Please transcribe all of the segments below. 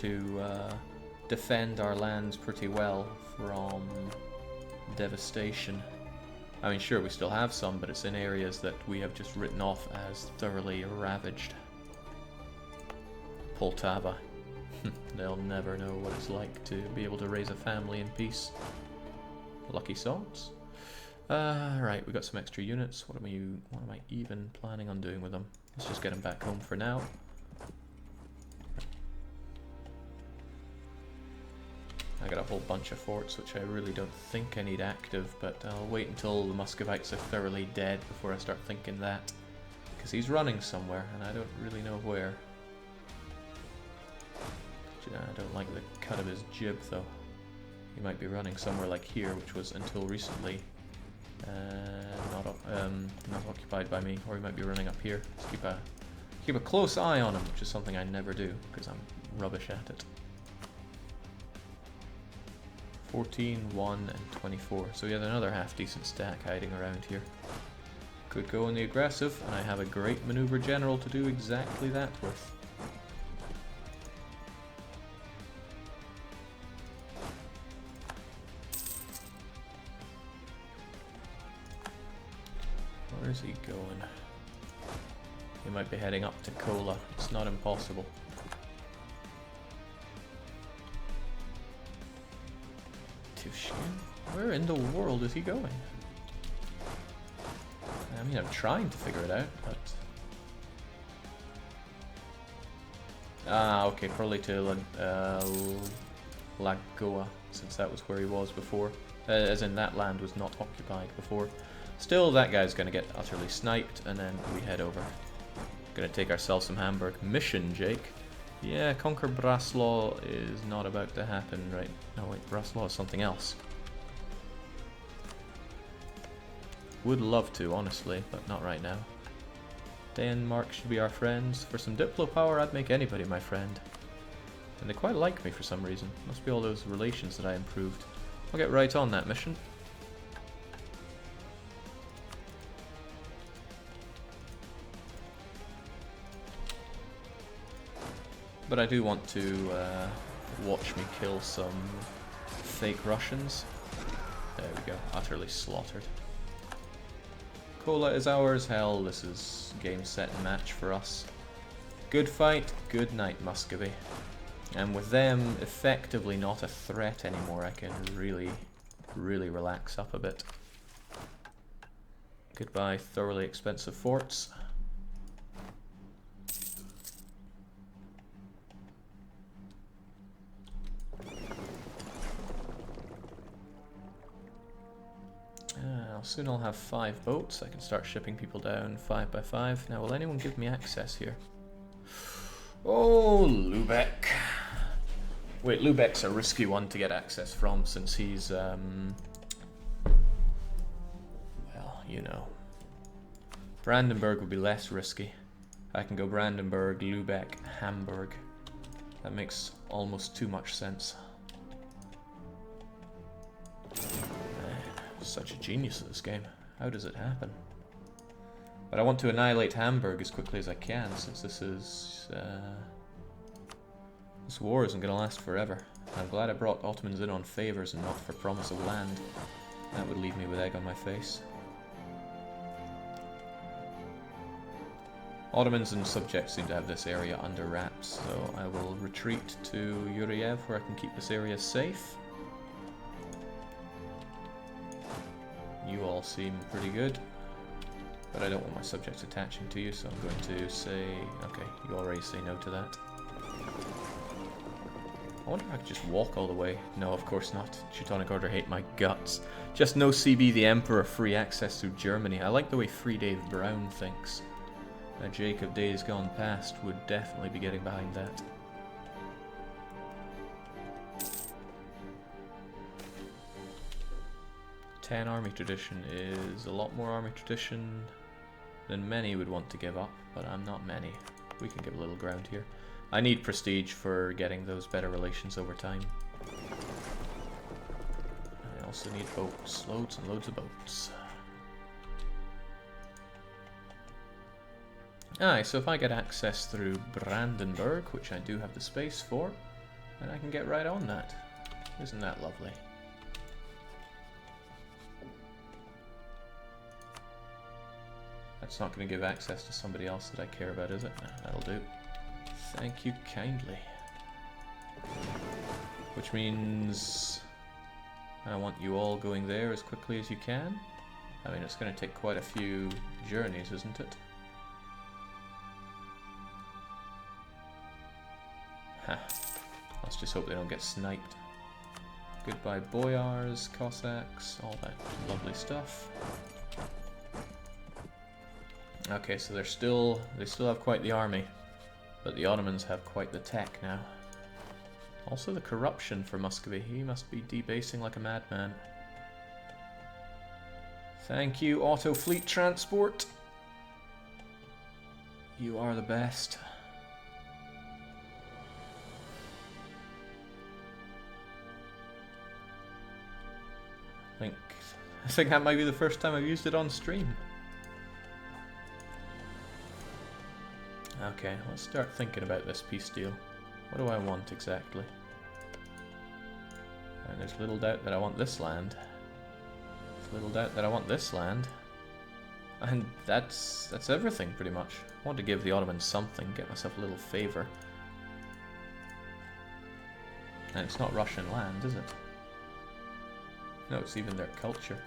to defend our lands pretty well from devastation. I mean, sure, we still have some, but it's in areas that we have just written off as thoroughly ravaged. Poltava. They'll never know what it's like to be able to raise a family in peace. Lucky souls. Right, we got some extra units. What am I even planning on doing with them? Let's just get them back home for now. I got a whole bunch of forts, which I really don't think I need active, but I'll wait until the Muscovites are thoroughly dead before I start thinking that. Because he's running somewhere, and I don't really know where. I don't like the cut of his jib, though. He might be running somewhere like here, which was until recently not occupied by me, or he might be running up here. Let's keep a close eye on him, which is something I never do because I'm rubbish at it. 14, 1, and 24. So we have another half-decent stack hiding around here. Could go in the aggressive, and I have a great maneuver general to do exactly that with. Where's he going? He might be heading up to Kola. It's not impossible. Where in the world is he going? I mean, I'm trying to figure it out, but... Ah, okay, probably to Lagoa, since that was where he was before. As in, that land was not occupied before. Still, that guy's gonna get utterly sniped, and then we head over. Gonna take ourselves some Hamburg. Mission, Jake. Yeah, conquer Breslau is not about to happen, right? No, wait, Breslau is something else. Would love to, honestly, but not right now. Denmark should be our friends. For some Diplo power, I'd make anybody my friend. And they quite like me for some reason. Must be all those relations that I improved. I'll get right on that mission. But I do want to watch me kill some fake Russians. There we go, utterly slaughtered. Kola is ours. Hell, this is game, set, and match for us. Good fight, good night, Muscovy. And with them effectively not a threat anymore, I can really, really relax up a bit. Goodbye, thoroughly expensive forts. Soon I'll have 5 boats. I can start shipping people down 5 by 5. Now, will anyone give me access here? Oh, Lubeck. Wait, Lubeck's a risky one to get access from since he's, well, you know. Brandenburg would be less risky. I can go Brandenburg, Lubeck, Hamburg. That makes almost too much sense. Such a genius at this game. How does it happen? But I want to annihilate Hamburg as quickly as I can, since this war isn't going to last forever. I'm glad I brought Ottomans in on favors and not for promise of land. That would leave me with egg on my face. Ottomans and subjects seem to have this area under wraps, so I will retreat to Yuriev where I can keep this area safe. You all seem pretty good, but I don't want my subjects attaching to you, so I'm going to say... Okay, you already say no to that. I wonder if I could just walk all the way. No, of course not. Teutonic Order hate my guts. Just no CB the Emperor, free access through Germany. I like the way Free Dave Brown thinks. A Jake of days gone past would definitely be getting behind that. Ten army tradition is a lot more army tradition than many would want to give up, but I'm not many. We can give a little ground here. I need prestige for getting those better relations over time. I also need boats, loads and loads of boats. Aye, so if I get access through Brandenburg, which I do have the space for, And I can get right on that. Isn't that lovely? That's not going to give access to somebody else that I care about, is it? Nah, that'll do. Thank you kindly. Which means I want you all going there as quickly as you can. I mean, it's going to take quite a few journeys, isn't it? Ha. Let's just hope they don't get sniped. Goodbye boyars, Cossacks, all that lovely stuff. Okay, so they still have quite the army, but the Ottomans have quite the tech now. Also the corruption for Muscovy, he must be debasing like a madman. Thank you, Auto Fleet Transport. You are the best. I think that might be the first time I've used it on stream. Okay, let's start thinking about this peace deal. What do I want exactly? And there's little doubt that I want this land. There's little doubt that I want this land. And that's everything pretty much. I want to give the Ottomans something, get myself a little favor. And it's not Russian land, is it? No, it's even their culture.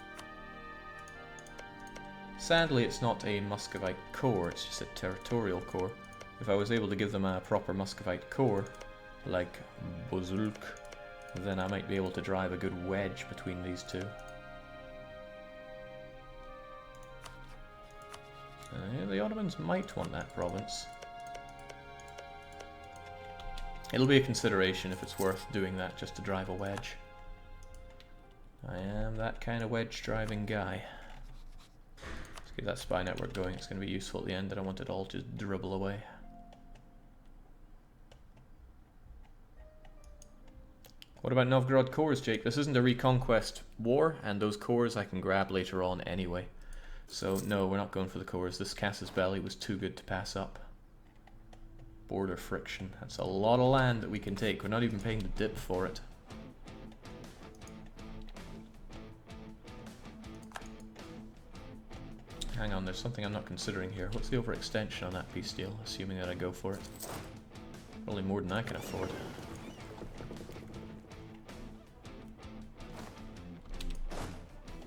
Sadly, it's not a Muscovite core, it's just a territorial core. If I was able to give them a proper Muscovite core, like Bozulk, then I might be able to drive a good wedge between these two. Yeah, the Ottomans might want that province. It'll be a consideration if it's worth doing that just to drive a wedge. I am that kind of wedge driving guy. Let's get that spy network going, it's going to be useful at the end. I don't want it all to dribble away. What about Novgorod cores, Jake? This isn't a reconquest war, and those cores I can grab later on anyway. So no, we're not going for the cores. This Casus Belli was too good to pass up. Border friction. That's a lot of land that we can take. We're not even paying the dip for it. Hang on, there's something I'm not considering here. What's the overextension on that peace deal, assuming that I go for it? Probably more than I can afford.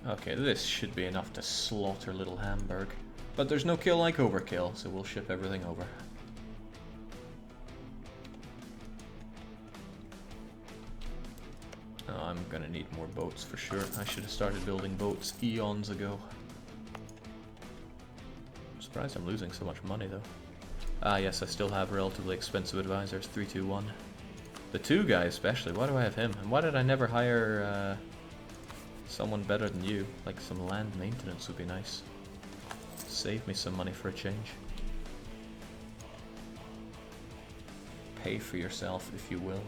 Okay, this should be enough to slaughter little Hamburg. But there's no kill like overkill, so we'll ship everything over. Oh, I'm gonna need more boats for sure. I should have started building boats eons ago. I'm surprised I'm losing so much money though. Ah yes, I still have relatively expensive advisors, 321. The two guy especially, why do I have him? And why did I never hire someone better than you? Like some land maintenance would be nice. Save me some money for a change. Pay for yourself, if you will.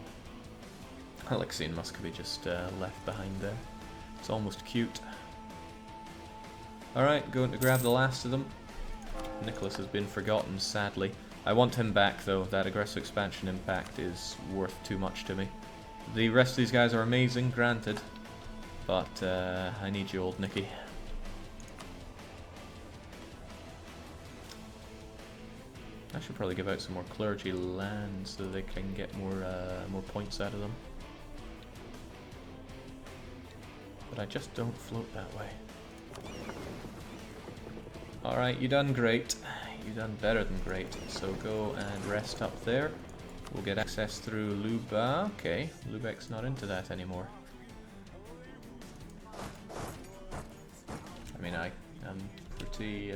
I like seeing Muscovy just left behind there. It's almost cute. Alright, going to grab the last of them. Nicholas has been forgotten, sadly. I want him back though. That aggressive expansion impact is worth too much to me. The rest of these guys are amazing, granted. But I need you, old Nicky. I should probably give out some more clergy land so they can get more points out of them. But I just don't float that way. Alright, you done great. You done better than great. So go and rest up there. We'll get access through Luba. Okay, Lubeck's not into that anymore. I mean, I'm pretty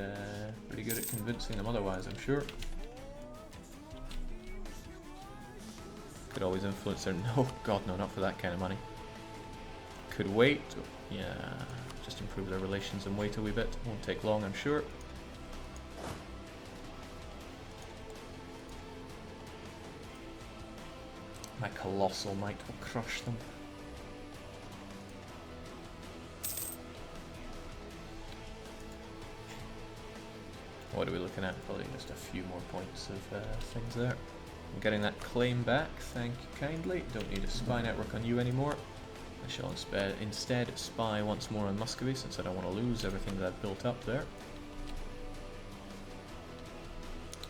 good at convincing them otherwise, I'm sure. Could always influence their... No, God, no, not for that kind of money. Could wait. Yeah, just improve their relations and wait a wee bit. Won't take long, I'm sure. My colossal might will crush them. What are we looking at? Probably just a few more points of things there. I'm getting that claim back, thank you kindly. Don't need a spy network on you anymore. I shall instead spy once more on Muscovy, since I don't want to lose everything that I've built up there.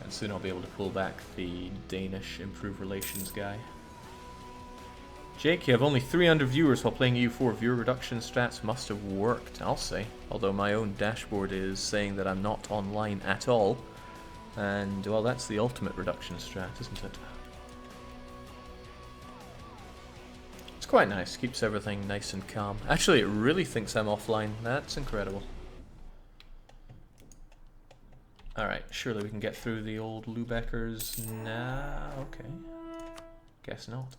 And soon I'll be able to pull back the Danish Improve Relations guy. Jake, you have only 300 viewers while playing EU4. Viewer reduction strats must have worked, I'll say. Although my own dashboard is saying that I'm not online at all. And, well, that's the ultimate reduction strat, isn't it? It's quite nice. Keeps everything nice and calm. Actually, it really thinks I'm offline. That's incredible. Alright, surely we can get through the old Lübeckers now. Okay. Guess not.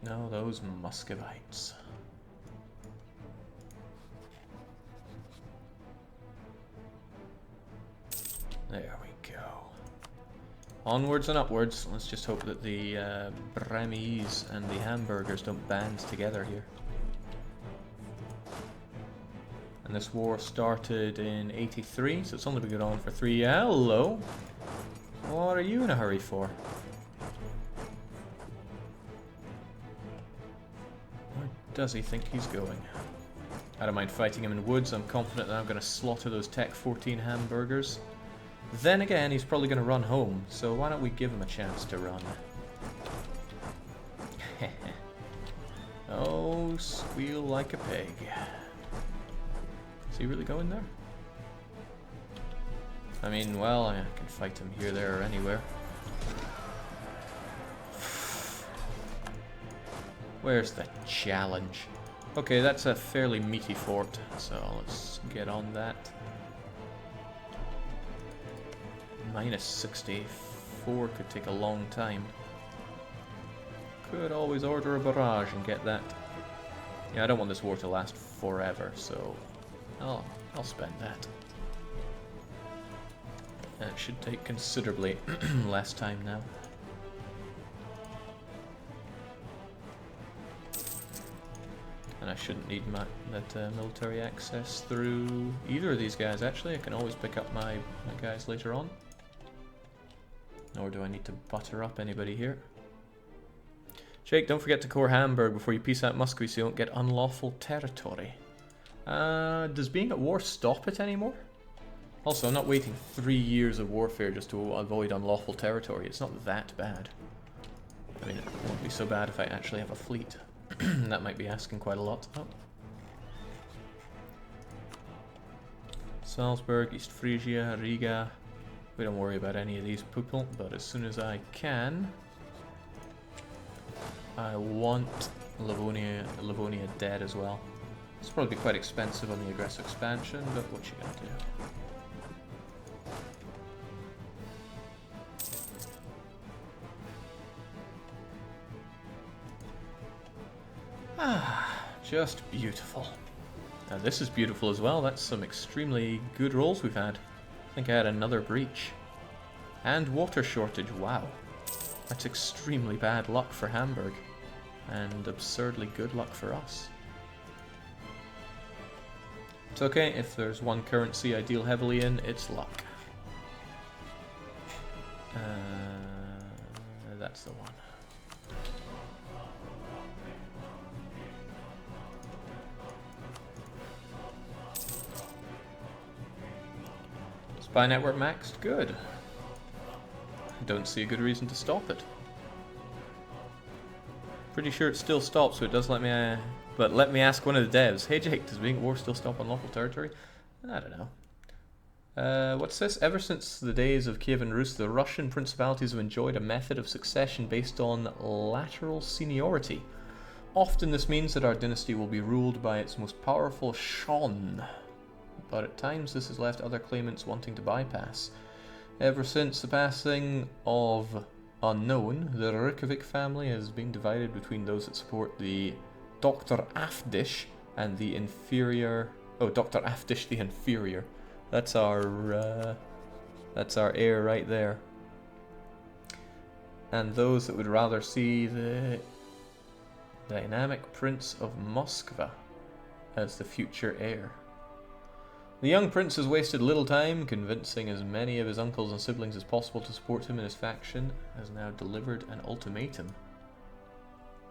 No, those Muscovites. There we go. Onwards and upwards. Let's just hope that the Bremese and the Hamburgers don't band together here. And this war started in 83, so it's only been going on for 3 years. Hello! What are you in a hurry for? Where does he think he's going? I don't mind fighting him in woods. I'm confident that I'm going to slaughter those Tech 14 Hamburgers. Then again, he's probably going to run home, so why don't we give him a chance to run? Oh, squeal like a pig. Is he really going there? I mean, well, I can fight him here, there, or anywhere. Where's the challenge? Okay, that's a fairly meaty fort, so let's get on that. Minus 64 could take a long time. Could always order a barrage and get that. Yeah, I don't want this war to last forever, so I'll spend that. And it should take considerably less time now. And I shouldn't need that military access through either of these guys, actually. I can always pick up my guys later on. Nor do I need to butter up anybody here. Jake, don't forget to core Hamburg before you peace out Muscovy so you don't get unlawful territory. Does being at war stop it anymore? Also, I'm not waiting 3 years of warfare just to avoid unlawful territory. It's not that bad. I mean, it won't be so bad if I actually have a fleet. That might be asking quite a lot. Oh. Salzburg, East Frisia, Riga. We don't worry about any of these people, but as soon as I can, I want Livonia dead as well. It's probably quite expensive on the aggressive expansion, but what you gonna do? Ah, just beautiful. Now this is beautiful as well. That's some extremely good rolls we've had. I think I had another breach. And water shortage, wow. That's extremely bad luck for Hamburg. And absurdly good luck for us. It's okay, if there's one currency I deal heavily in, it's luck. That's the one. Spy network maxed? Good. I don't see a good reason to stop it. Pretty sure it still stops, so it does let me... but let me ask one of the devs. Hey Jake, does being at war still stop unlawful territory? I don't know. What's this? Ever since the days of Kiev and Rus, the Russian principalities have enjoyed a method of succession based on lateral seniority. Often this means that our dynasty will be ruled by its most powerful Shon. But at times this has left other claimants wanting to bypass. Ever since the passing of Unknown, the Rikovic family has been divided between those that support the Dr. Afdish and the inferior... oh, Dr. Afdish the inferior. That's our heir right there. And those that would rather see the dynamic Prince of Moskva as the future heir. The young prince has wasted little time convincing as many of his uncles and siblings as possible to support him in his faction, has now delivered an ultimatum.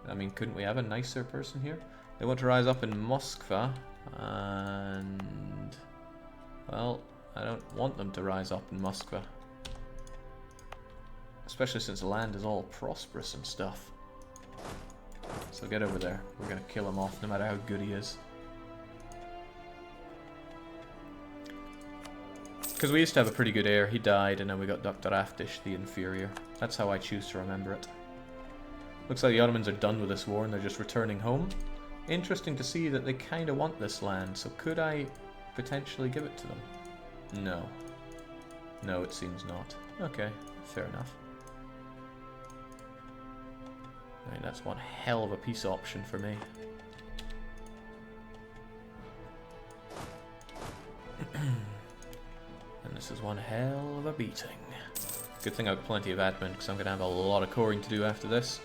I mean, couldn't we have a nicer person here? They want to rise up in Moskva, and... well, I don't want them to rise up in Moskva. Especially since the land is all prosperous and stuff. So get over there. We're going to kill him off no matter how good he is. Because we used to have a pretty good heir. He died and then we got Dr. Aftish the Inferior. That's how I choose to remember it. Looks like the Ottomans are done with this war and they're just returning home. Interesting to see that they kind of want this land. So could I potentially give it to them? No. No, it seems not. Okay, fair enough. Right, that's one hell of a peace option for me. And this is one hell of a beating. Good thing I've plenty of admin, because I'm going to have a lot of coring to do after this.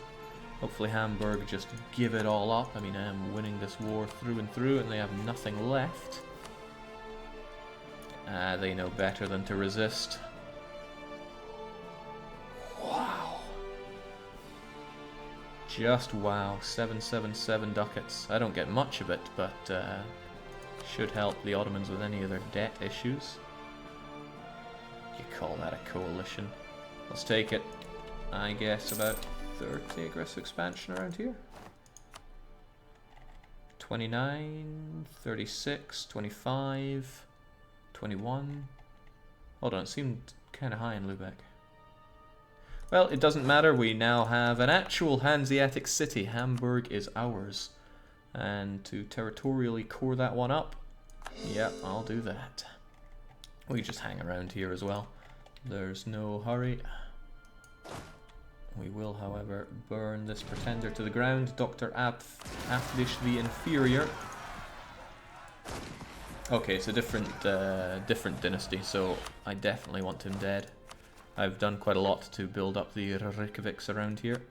Hopefully Hamburg just give it all up. I mean, I am winning this war through and through, and they have nothing left. They know better than to resist. Wow. Just wow. 777 ducats. I don't get much of it, but should help the Ottomans with any of their debt issues. You call that a coalition? Let's take it. I guess about 30 aggressive expansion around here. 29, 36, 25, 21. Hold on, it seemed kind of high in Lubeck. Well, it doesn't matter. We now have an actual Hanseatic city. Hamburg is ours. And to territorially core that one up, yeah, I'll do that. We just hang around here as well. There's no hurry. We will, however, burn this pretender to the ground. Dr. Afdish the Inferior. Okay, it's a different dynasty, so I definitely want him dead. I've done quite a lot to build up the Reykjaviks around here.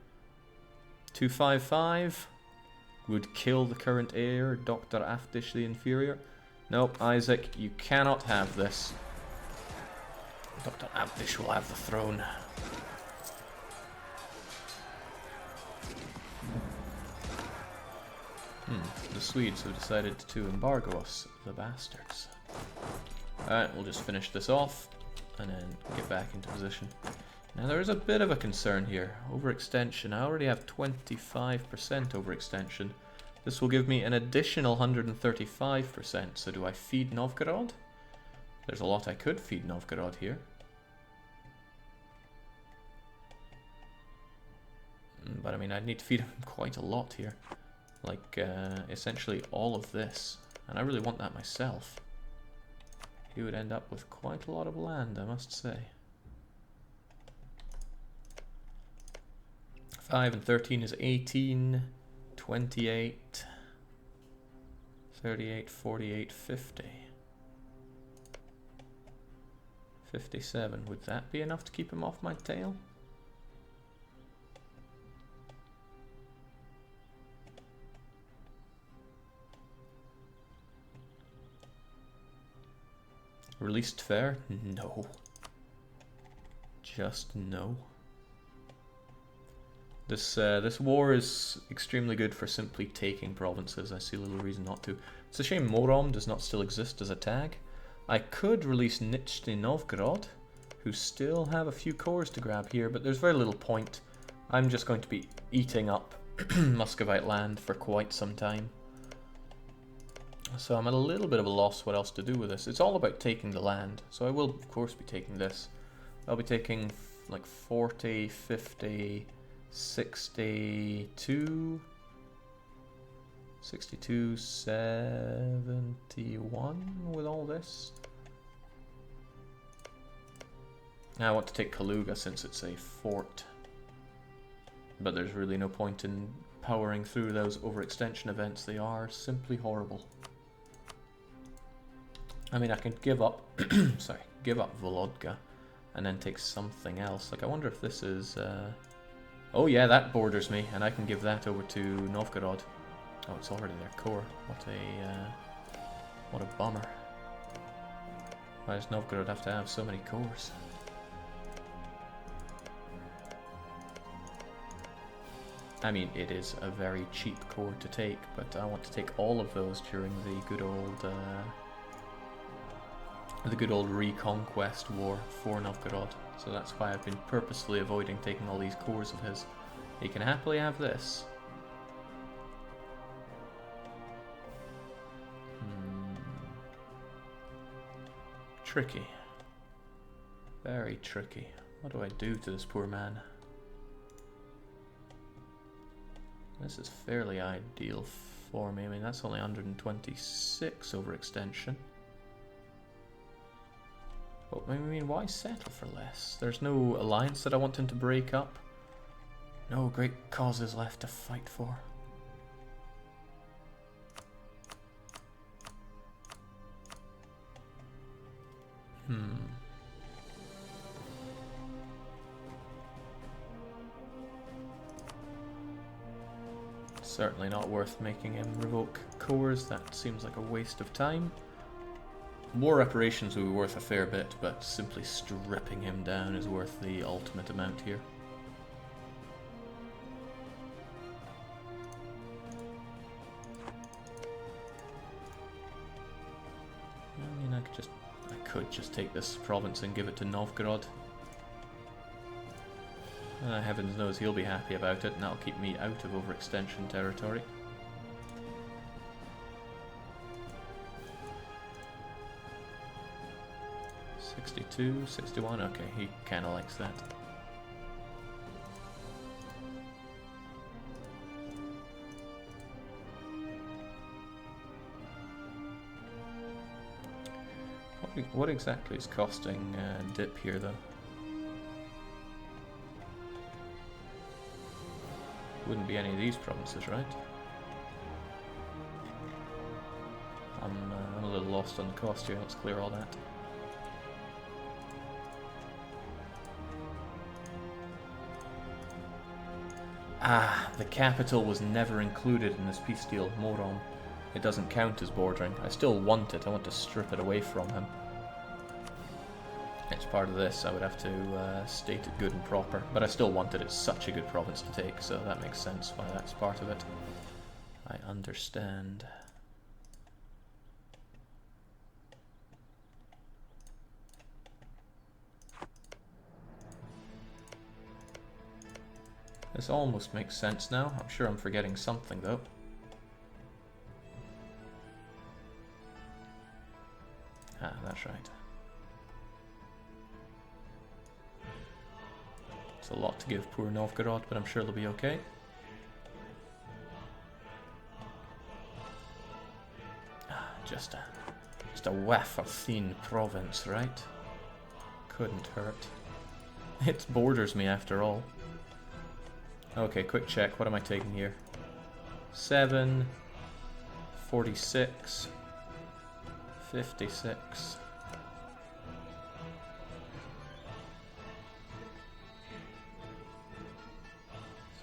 255 would kill the current heir, Dr. Afdish the Inferior. Nope, Isaac, you cannot have this. Dr. Afdish will have the throne. The Swedes have decided to embargo us, the bastards. Alright, we'll just finish this off and then get back into position. Now there is a bit of a concern here. Overextension. I already have 25% overextension. This will give me an additional 135%. So do I feed Novgorod? There's a lot I could feed Novgorod here. But I mean, I'd need to feed him quite a lot here. Like, essentially all of this. And I really want that myself. He would end up with quite a lot of land, I must say. 5 and 13 is 18, 28, 38, 48, 50. 57. Would that be enough to keep him off my tail? Released fair? No. Just no. This war is extremely good for simply taking provinces. I see little reason not to. It's a shame Morom does not still exist as a tag. I could release Nizhny Novgorod, who still have a few cores to grab here, but there's very little point. I'm just going to be eating up Muscovite land for quite some time. So I'm at a little bit of a loss what else to do with this. It's all about taking the land. So I will, of course, be taking this. I'll be taking like 40, 50, 62, 62, 71 with all this. Now I want to take Kaluga since it's a fort. But there's really no point in powering through those overextension events. They are simply horrible. I mean, I can give up, sorry, give up Volodka and then take something else. Like, I wonder if this is, oh yeah, that borders me, and I can give that over to Novgorod. Oh, it's already their core. What a bummer. Why does Novgorod have to have so many cores? I mean, it is a very cheap core to take, but I want to take all of those during the good old Reconquest War for Novgorod. So that's why I've been purposely avoiding taking all these cores of his. He can happily have this. Tricky. Very tricky. What do I do to this poor man? This is fairly ideal for me. I mean, that's only 126 overextension. But I mean, why settle for less? There's no alliance that I want him to break up. No great causes left to fight for. Certainly not worth making him revoke cores. That seems like a waste of time. War reparations will be worth a fair bit, but simply stripping him down is worth the ultimate amount here. I mean, I could just take this province and give it to Novgorod. Heavens knows he'll be happy about it, and that'll keep me out of overextension territory. $62, $61, okay, he kinda likes that. What exactly is costing dip here, though? Wouldn't be any of these provinces, right? I'm a little lost on the cost here. Let's clear all that. Ah, the capital was never included in this peace deal, moron. It doesn't count as bordering. I still want it. I want to strip it away from him. It's part of this. I would have to state it good and proper, but I still want it. It's such a good province to take, so that makes sense why that's part of it. I understand. This almost makes sense now. I'm sure I'm forgetting something, though. Ah, that's right. It's a lot to give poor Novgorod, but I'm sure they'll be okay. Ah, just a whiff of thin province, right? Couldn't hurt. It borders me after all. Okay, quick check. What am I taking here? 7, 46, 56.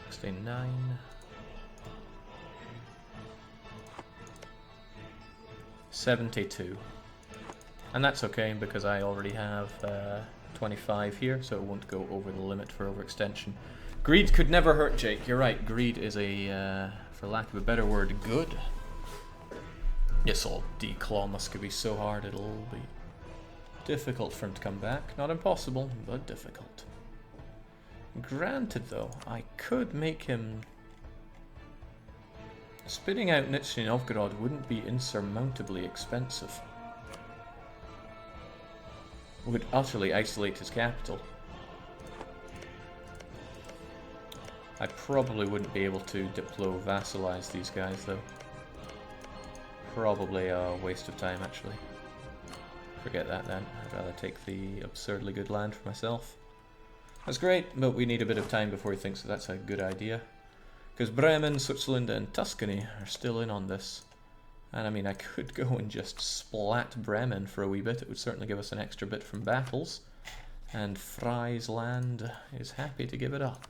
69. 72. And that's okay because I already have 25 here, so it won't go over the limit for overextension. Greed could never hurt, Jake. You're right. Greed is a, for lack of a better word, good. This old declaw could be so hard it'll be difficult for him to come back. Not impossible, but difficult. Granted, though, I could make him... Spitting out Nizhny Novgorod wouldn't be insurmountably expensive. Would utterly isolate his capital. I probably wouldn't be able to diplo-vassalize these guys, though. Probably a waste of time, actually. Forget that, then. I'd rather take the absurdly good land for myself. That's great, but we need a bit of time before he thinks that that's a good idea. Because Bremen, Switzerland, and Tuscany are still in on this. And I mean, I could go and just splat Bremen for a wee bit. It would certainly give us an extra bit from battles. And Fry's land is happy to give it up.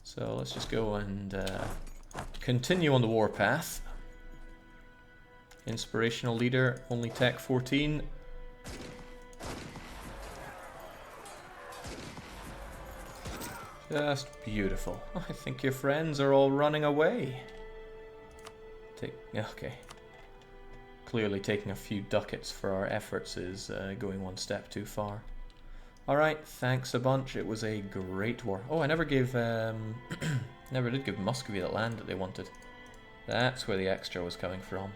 So let's just go and continue on the warpath. Inspirational leader, only tech 14. Just beautiful. I think your friends are all running away. Okay. Clearly taking a few ducats for our efforts is going one step too far. Alright, thanks a bunch. It was a great war. Oh, I never gave... never did give Muscovy that land that they wanted. That's where the extra was coming from.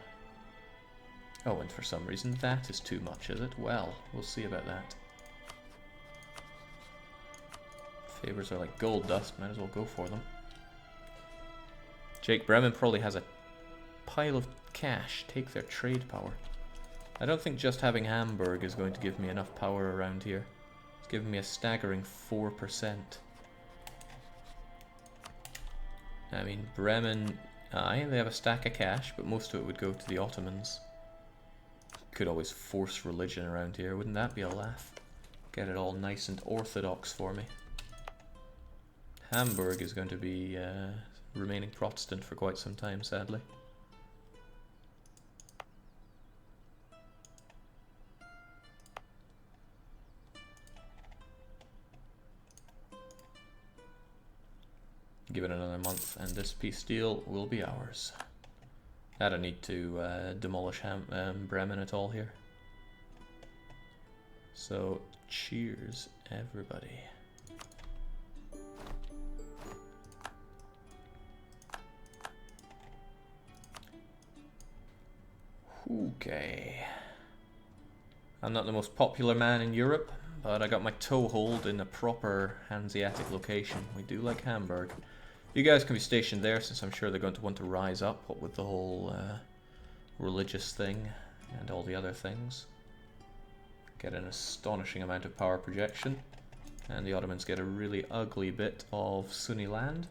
Oh, and for some reason that is too much, is it? Well, we'll see about that. Favors are like gold dust, might as well go for them. Jake Bremen probably has a pile of cash. Take their trade power. I don't think just having Hamburg is going to give me enough power around here. It's giving me a staggering 4%. I mean, Bremen, aye, they have a stack of cash, but most of it would go to the Ottomans. Could always force religion around here, wouldn't that be a laugh? Get it all nice and orthodox for me. Hamburg is going to be remaining Protestant for quite some time, sadly. Give it another month and this peace deal will be ours. I don't need to demolish Bremen at all here. So, cheers everybody. Okay. I'm not the most popular man in Europe, but I got my toehold in a proper Hanseatic location. We do like Hamburg. You guys can be stationed there since I'm sure they're going to want to rise up, what with the whole religious thing and all the other things. Get an astonishing amount of power projection, and the Ottomans get a really ugly bit of Sunni land,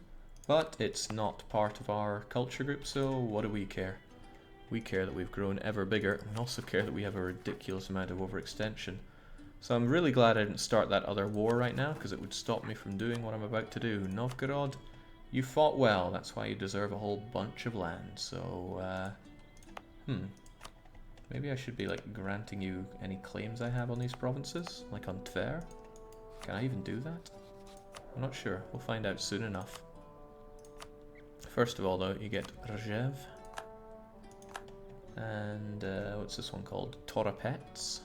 but it's not part of our culture group, so what do we care? We care that we've grown ever bigger, and we also care that we have a ridiculous amount of overextension. So I'm really glad I didn't start that other war right now, because it would stop me from doing what I'm about to do. Novgorod, you fought well, that's why you deserve a whole bunch of land, so, maybe I should be, like, granting you any claims I have on these provinces, like on Tver? Can I even do that? I'm not sure, we'll find out soon enough. First of all, though, you get Rjev. And, what's this one called? Torapets.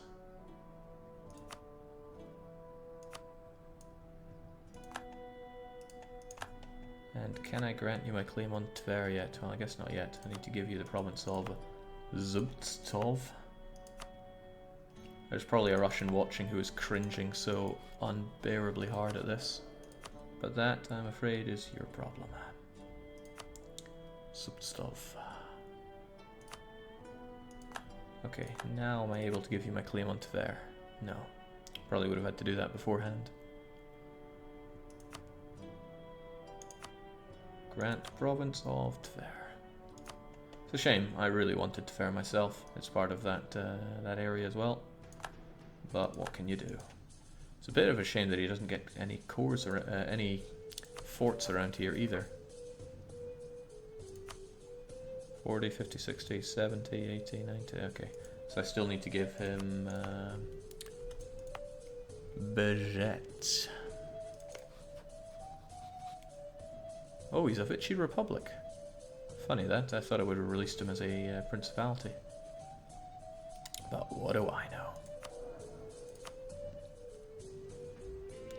And can I grant you my claim on Tver yet? Well, I guess not yet. I need to give you the province of Zubtov. There's probably a Russian watching who is cringing so unbearably hard at this. But that, I'm afraid, is your problem. Zubtov. Okay, now am I able to give you my claim on Tver? No. Probably would have had to do that beforehand. Grant province of Tver. It's a shame, I really wanted Tver myself. It's part of that that area as well. But what can you do? It's a bit of a shame that he doesn't get any cores or any forts around here either. 40, 50, 60, 70, 80, 90, okay. So I still need to give him budget. Oh, he's a Vichy Republic. Funny that, I thought I would have released him as a principality. But what do I know?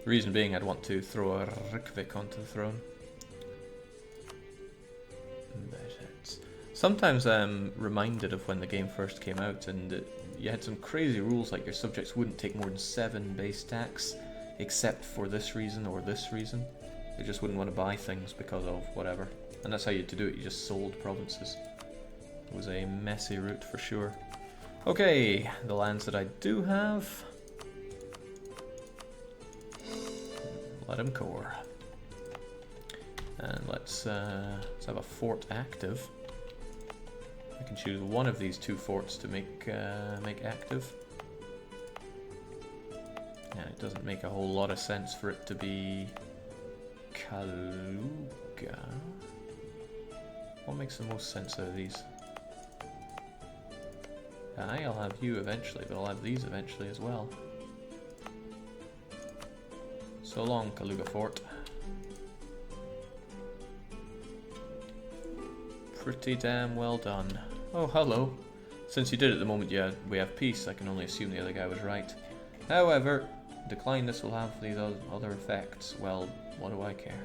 The reason being I'd want to throw a Rikvik onto the throne. Sometimes I'm reminded of when the game first came out and you had some crazy rules like your subjects wouldn't take more than 7 base tax except for this reason or this reason. They just wouldn't want to buy things because of whatever. And that's how you had to do it, you just sold provinces. It was a messy route for sure. Okay, the lands that I do have. Let them core. And let's have a fort active. I can choose one of these 2 forts to make active. And it doesn't make a whole lot of sense for it to be Kaluga. What makes the most sense out of these? I'll have you eventually, but I'll have these eventually as well. So long, Kaluga Fort. Pretty damn well done. Oh, hello. Since you did at the moment we have peace, I can only assume the other guy was right. However, decline this will have these other effects. Well, what do I care?